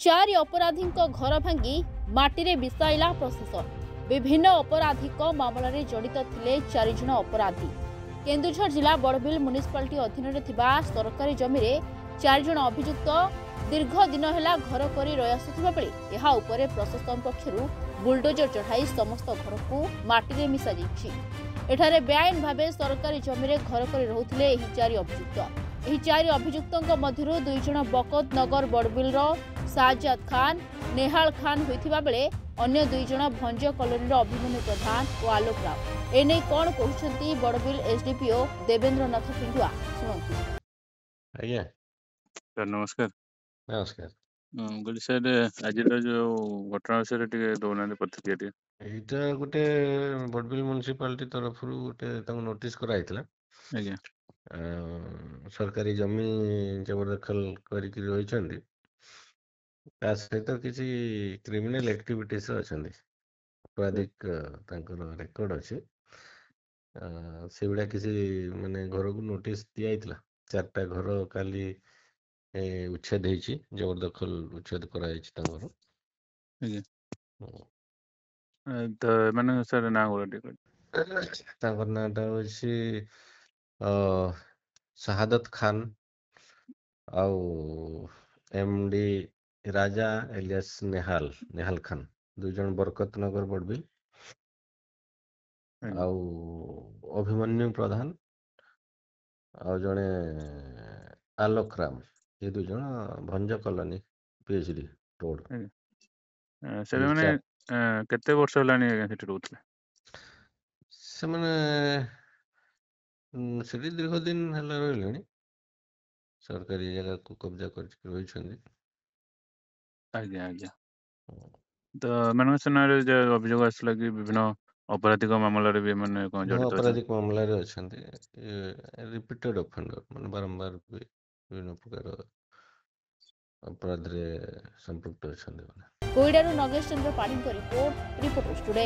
चारि अपराधी घर भांगी माटी मिसाइला प्रशासन। विभिन्न आपराधिक मामलें जड़ित थिले 4 जण अपराधी। केन्दुझर जिला बड़बिल म्युनिसिपालिटी अधीन सरकारी जमी 4 जण अभियुक्त दीर्घ दिन है घर कर रही आसुवा बेले यह उपरे प्रशासन पक्षर बुलडोजर चढ़ाई समस्त घर को माटी मिसा एठारे बेआईन भावे सरकारी जमी घर कर रोते 4 अभियुक्त। यह 4 अभियुक्तों मध्य 2 जण बकत नगर बड़बिल साजाद खान नेहाल खान होता बेले अन्य 2 जण भंज कॉलोनी अभिमन्यु प्रधान और आलोक राव। एने कौन कहते बड़बिल एसडीपीओ देवेंद्र नाथ पिंडुआ शुणु। आज्ञा सर नमस्कार। नमस्कार। बोली सर आज जो घटना विषय दौना प्रतिक्रिया এইটা গোটে বড়বিল म्युनिसिपालिटी तरफ गोटे नोटिस कराइला आज्ञा सरकारी जमी जबरदखल करके रही सहित किसी क्रिमिनल एक्टिविटीज अच्छा आपराधिक रेकर्ड अच्छे से गुड़ा किसी माने घर को नोटिस दिया 4टा घर काली उच्छेद होती जबरदखल उच्छेद कराई तो मैंने सर ना नाटा हूँ शहादत खान आउ एमडी राजा एलियास नेहाल खान 2 जण बरकत नगर बड़बिल आउ अभिमन्यु प्रधान आउ जड़े आलोक राम ये 2 जण भंज कॉलोनी पीएचडी रोड। सर मैंने केते वर्ष हलानी सेठी रहउतले से माने सेठी दीर्घ दिन हला रहलेनी सरकारी जगह को कब्जा करके रही। आज्ञा आज्ञा तो मैंने सुनारे जो अभियोग आसला कि विभिन्न अपराधिक मामला भी मैंने कौन जड़ित अपराधिक मामला अच्छा रिपीटेड ऑफेंडर मान बारंबार विभिन्न प्रकार अपराध रे संपृक्त अच्छा। कोईडारू नगेश चंद्र पाढ़ी रिपोर्ट रिपोर्टर्स टुडे।